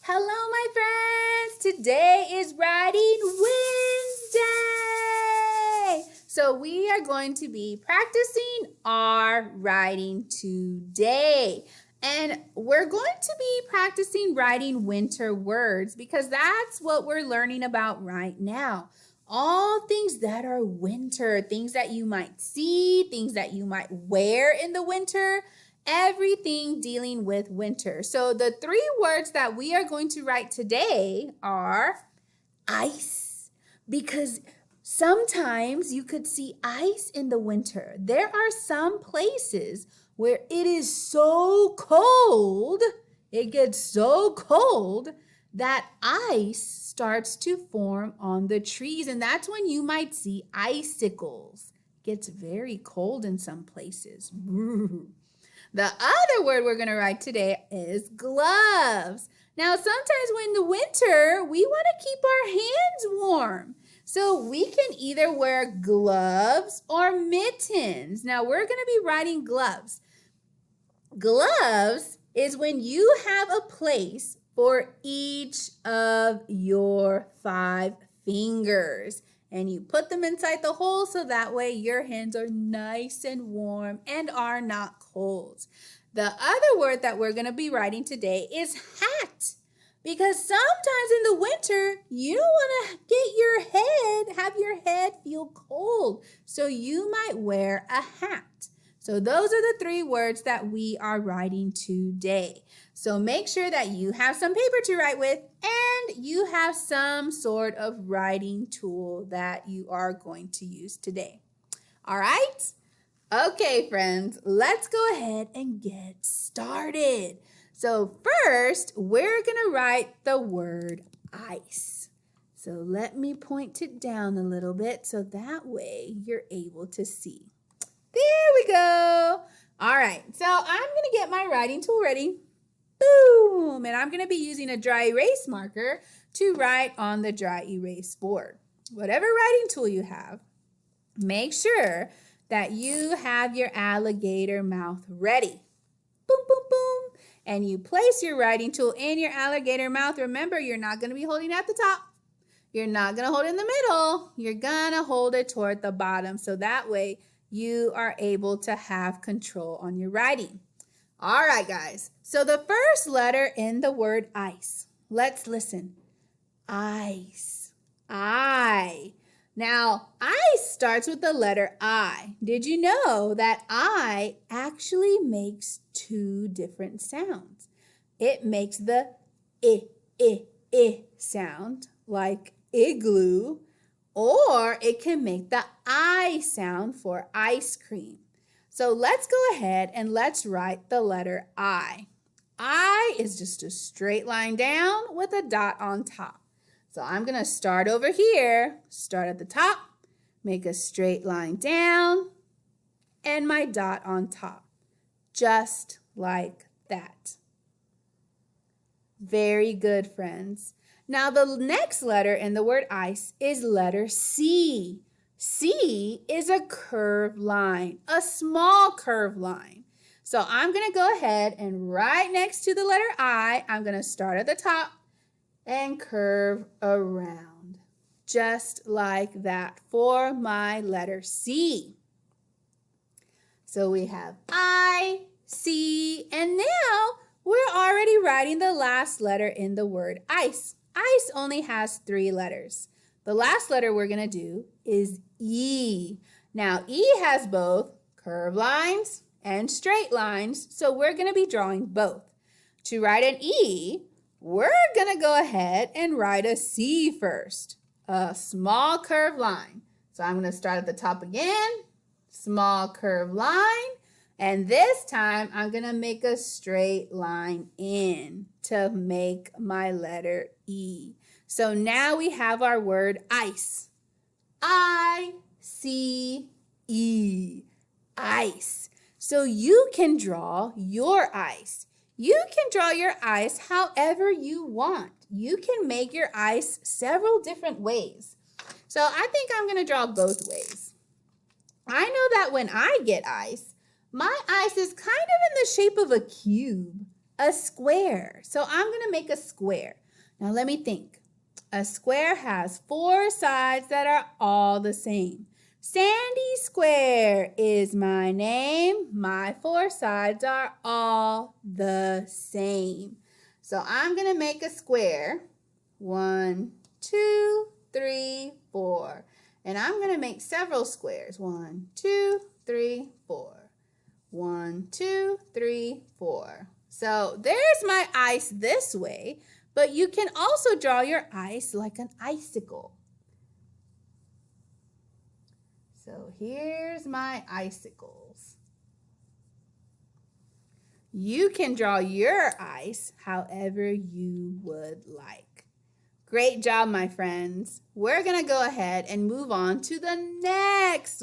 Hello, my friends. Today is Writing Wednesday. So we are going to be practicing our writing today. And we're going to be practicing writing winter words because that's what we're learning about right now. All things that are winter, things that you might see, things that you might wear in the winter, everything dealing with winter. So the three words that we are going to write today are ice, because sometimes you could see ice in the winter. There are some places where it is so cold, it gets so cold that ice starts to form on the trees, and that's when you might see icicles. It gets very cold in some places. The other word we're going to write today is gloves. Now, sometimes when the winter, we want to keep our hands warm. So we can either wear gloves or mittens. Now, we're going to be writing gloves. Gloves is when you have a place for each of your 5 fingers. And you put them inside the hole so that way your hands are nice and warm and are not cold. The other word that we're going to be writing today is hat. Because sometimes in the winter, you don't want to have your head feel cold. So you might wear a hat. So those are the 3 words that we are writing today. So make sure that you have some paper to write with and you have some sort of writing tool that you are going to use today. All right? Okay, friends, let's go ahead and get started. So first, we're going to write the word ice. So let me point it down a little bit so that way you're able to see. There we go. All right, so I'm going to get my writing tool ready. Boom! And I'm going to be using a dry erase marker to write on the dry erase board. Whatever writing tool you have, make sure that you have your alligator mouth ready. Boom, boom, boom. And you place your writing tool in your alligator mouth. Remember, you're not going to be holding at the top. You're not going to hold it in the middle. You're going to hold it toward the bottom. So that way you are able to have control on your writing. All right, guys. So the first letter in the word ice. Let's listen. Ice. I. Now, ice starts with the letter I. Did you know that I actually makes 2 different sounds? It makes the I sound, like igloo, or it can make the I sound for ice cream. So let's go ahead and let's write the letter I. I is just a straight line down with a dot on top. So I'm going to start over here, start at the top, make a straight line down, and my dot on top, just like that. Very good, friends. Now the next letter in the word ice is letter C. C is a curved line, a small curved line. So I'm going to go ahead and right next to the letter I, I'm going to start at the top and curve around, just like that for my letter C. So we have I, C, and now we're already writing the last letter in the word ice. Ice only has 3 letters. The last letter we're going to do is E. Now, E has both curved lines and straight lines, so we're going to be drawing both. To write an E, we're going to go ahead and write a C first, a small curved line. So I'm going to start at the top again, small curved line, and this time I'm going to make a straight line in to make my letter E. So now we have our word ice. I-C-E, ice. So you can draw your ice. You can draw your ice however you want. You can make your ice several different ways. So I think I'm going to draw both ways. I know that when I get ice, my ice is kind of in the shape of a cube. A square. So I'm going to make a square. Now let me think. A square has 4 sides that are all the same. Sandy Square is my name. My 4 sides are all the same. So I'm going to make a square. 1, 2, 3, 4. And I'm going to make several squares. 1, 2, 3, 4. 1, 2, 3, 4. So there's my ice this way, but you can also draw your ice like an icicle. So here's my icicles. You can draw your ice however you would like. Great job, my friends. We're going to go ahead and move on to the next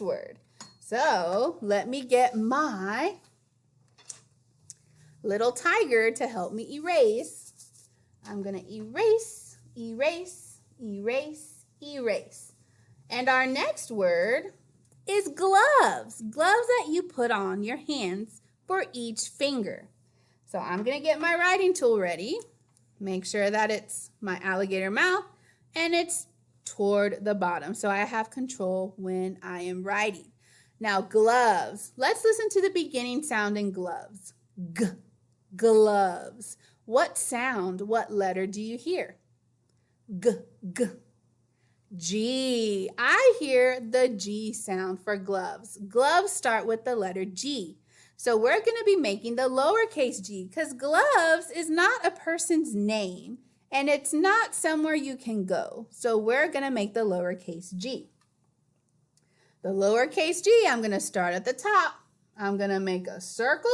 word. So let me get my little tiger to help me erase. I'm going to erase, erase, erase, erase. And our next word is gloves. Gloves that you put on your hands for each finger. So I'm going to get my writing tool ready. Make sure that it's my alligator mouth and it's toward the bottom so I have control when I am writing. Now gloves. Let's listen to the beginning sound in gloves. G, gloves. What sound, what letter do you hear? G, g. G. I hear the G sound for gloves. Gloves start with the letter G. So we're going to be making the lowercase g because gloves is not a person's name and it's not somewhere you can go. So we're going to make the lowercase g. The lowercase g, I'm going to start at the top. I'm going to make a circle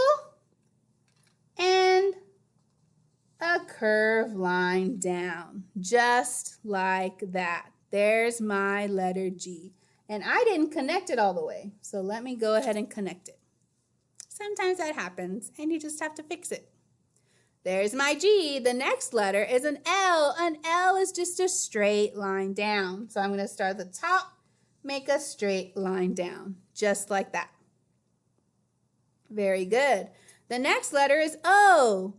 and a curved line down, just like that. There's my letter G. And I didn't connect it all the way, so let me go ahead and connect it. Sometimes that happens, and you just have to fix it. There's my G. The next letter is an L. An L is just a straight line down. So I'm going to start at the top, make a straight line down, just like that. Very good. The next letter is O.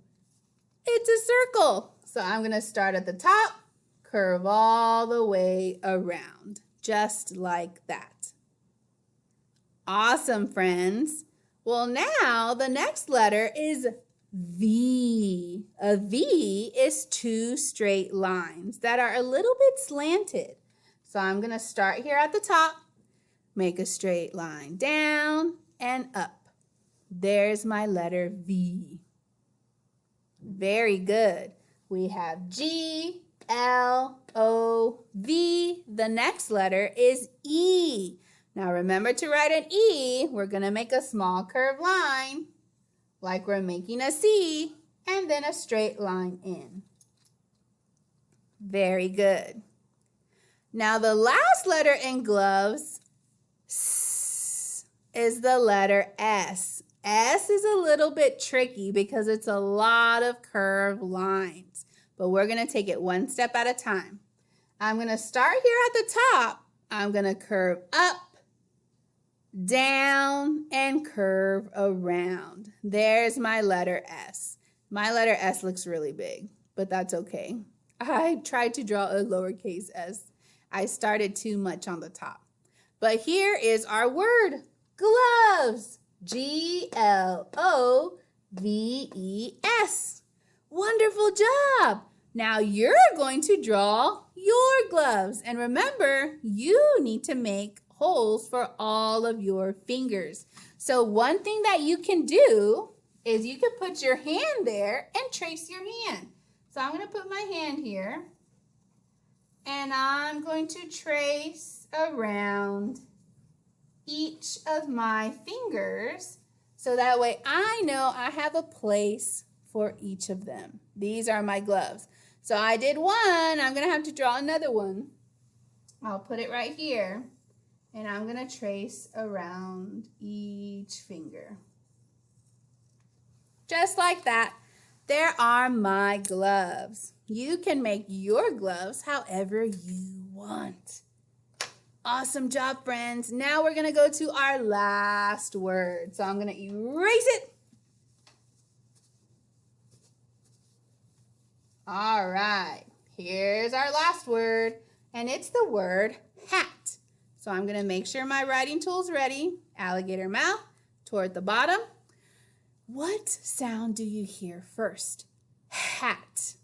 It's a circle. So I'm going to start at the top, curve all the way around, just like that. Awesome, friends. Well, now the next letter is V. A V is 2 straight lines that are a little bit slanted. So I'm going to start here at the top, make a straight line down and up. There's my letter V. Very good. We have G, L, O, V. The next letter is E. Now remember to write an E. We're going to make a small curved line like we're making a C and then a straight line in. Very good. Now the last letter in gloves is the letter S. S is a little bit tricky because it's a lot of curved lines, but we're going to take it one step at a time. I'm going to start here at the top. I'm going to curve up, down, and curve around. There's my letter S. My letter S looks really big, but that's okay. I tried to draw a lowercase s. I started too much on the top. But here is our word, gloves. G-L-O-V-E-S. Wonderful job. Now you're going to draw your gloves. And remember, you need to make holes for all of your fingers. So one thing that you can do is you can put your hand there and trace your hand. So I'm going to put my hand here and I'm going to trace around each of my fingers so that way I know I have a place for each of them. These are my gloves. So I did one. I'm going to have to draw another one. I'll put it right here and I'm going to trace around each finger. Just like that. There are my gloves. You can make your gloves however you want. Awesome job, friends. Now we're going to go to our last word. So I'm going to erase it. All right, here's our last word, and it's the word hat. So I'm gonna make sure my writing tool's ready. Alligator mouth toward the bottom. What sound do you hear first? Hat.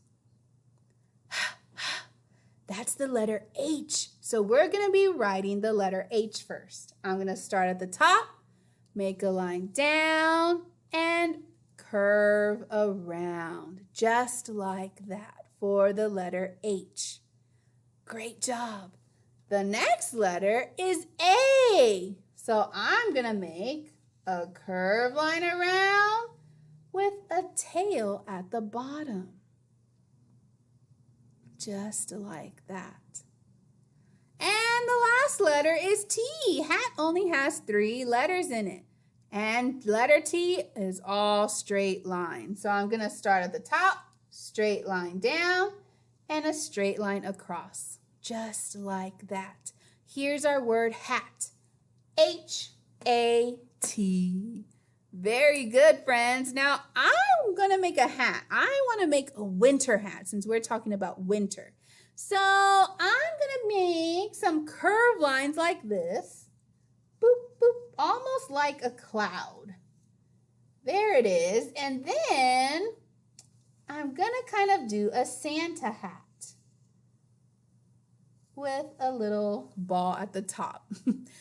That's the letter H. So we're gonna be writing the letter H first. I'm gonna start at the top, make a line down, and curve around, just like that for the letter H. Great job. The next letter is A. So I'm gonna make a curved line around with a tail at the bottom. Just like that. And the last letter is T. Hat only has 3 letters in it. And letter T is all straight lines. So I'm gonna start at the top, straight line down, and a straight line across. Just like that. Here's our word hat. H-A-T. Very good, friends. Now, I'm going to make a hat. I want to make a winter hat since we're talking about winter. So, I'm going to make some curved lines like this. Boop, boop, almost like a cloud. There it is. And then, I'm going to kind of do a Santa hat with a little ball at the top.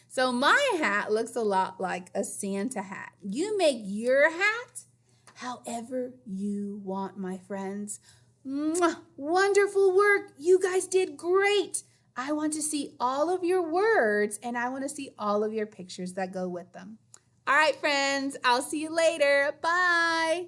So my hat looks a lot like a Santa hat. You make your hat however you want, my friends. Mwah! Wonderful work. You guys did great. I want to see all of your words and I want to see all of your pictures that go with them. All right, friends, I'll see you later. Bye.